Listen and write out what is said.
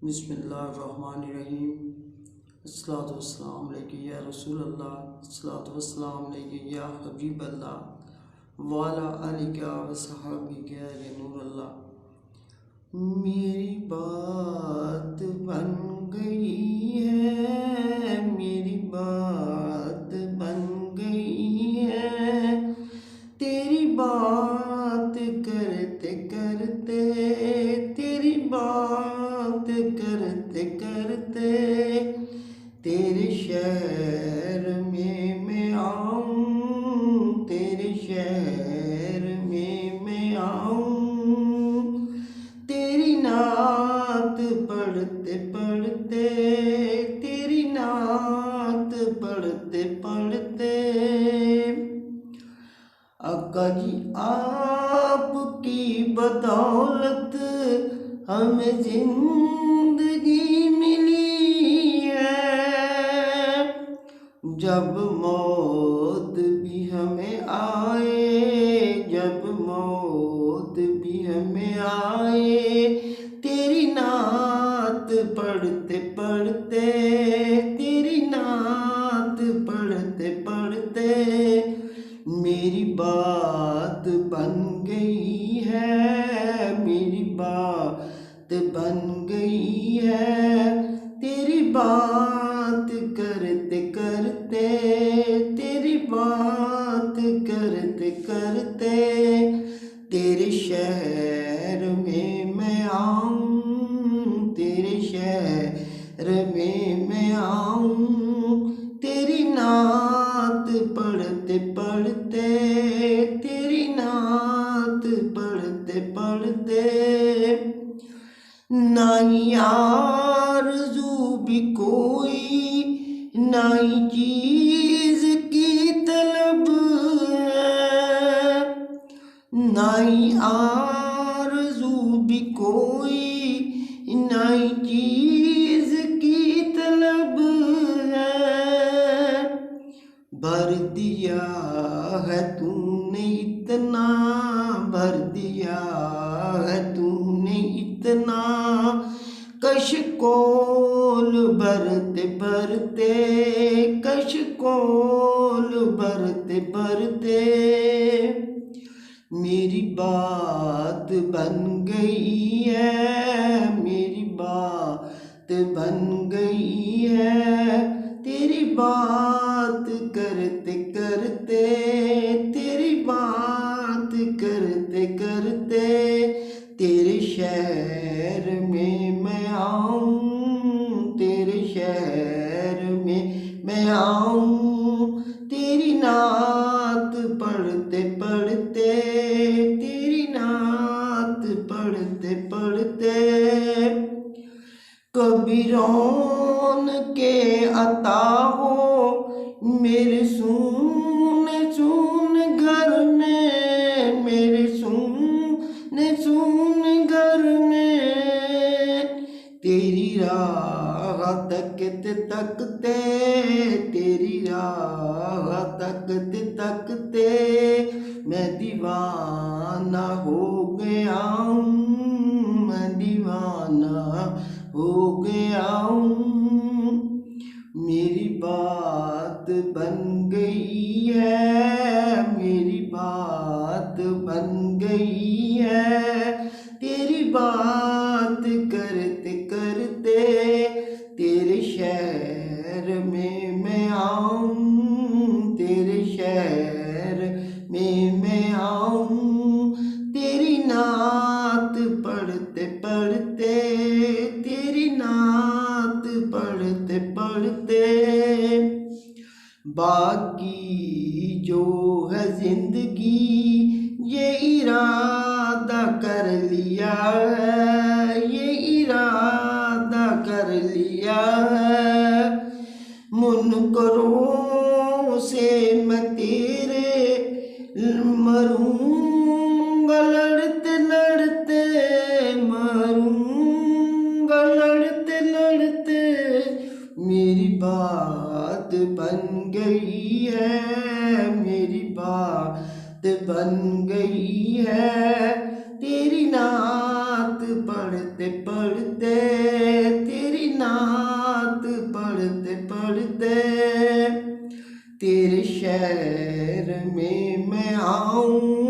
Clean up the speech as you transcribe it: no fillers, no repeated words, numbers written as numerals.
बिस्मिल्लाहिर्रहमानिर्रहीम। अस्सलातु वस्सलाम अलैका या रसूल अल्लाह, अस्सलातु वस्सलाम अलैका या हबीब अल्लाह वाला आलिका व सहाबिका या नूर अल्लाह। मेरी बात बन गई है, मेरी बात बन गई है, तेरी बात करते करते, तेरी बात करते करते, तेरे शहर में मैं आऊं, तेरे शहर में मैं आऊं, तेरी नात पढ़ते पढ़ते, तेरी नात पढ़ते पढ़ते। आका जी आपकी बदौलत हमें जिंदगी मिली है, जब मौत भी हमें आए, जब मौत भी हमें आए, तेरी नात पढ़ते पढ़ते, तेरी नात पढ़ते पढ़ते, मेरी बात बन गई है, मेरी बात बन गई है, तेरी बात करते करते, तेरी बात करते करते, तेरे शहर में मैं आऊं, तेरे शहर में मैं आऊं, तेरी नात पढ़ते पढ़ते, तेरी नात पढ़ते पढ़ते। ना ही आरज़ू भी कोई, ना ही चीज़ की तलब है, ना ही आरज़ू भी कोई, ना ही चीज़ की तलब है, भर दिया है तूने इतना, भर दिया है तूने इतना, कशकोल भरते भरते, कशकोल भरते भरते, मेरी बात बन गई है, मेरी बात बन गई है, तेरी बात करते करते, तेरी बात करते करते, तेरे शहर में मैं आऊं, तेरे शहर में मैं आऊं, तेरी नात पढ़ते पढ़ते, तेरी नात पढ़ते पढ़ते। कभी रौन के अता हो मेरे सूने सून घर में, मेरे सूने सून घर में, तेरी राह तकते तकते, तेरी राह तकते तकते, मैं दीवाना हो गया हूँ, मैं दीवाना हो गया हूँ, मेरी बात बन गई है, मेरी बात बन गई है, तेरी बात करते करते, तेरे शहर में मैं आऊं, तेरे शहर में मैं आऊं, तेरी नात पढ़ते पढ़ते, तेरी नात पढ़ते पढ़ते। बाकी जो है जिंदगी ये इरादा कर लिया है, ये इरादा कर लिया है, मुनकरों से मैं तेरे मरूंगा लड़ते लड़ते, मरूंगा लड़ते लड़ते, मेरी बात बन गई है, मेरी बात बन गई है, तेरी नात पढ़ते पढ़ते पढ़ते तेरी नात पढ़ते पढ़ते तेरे शहर में मैं आऊं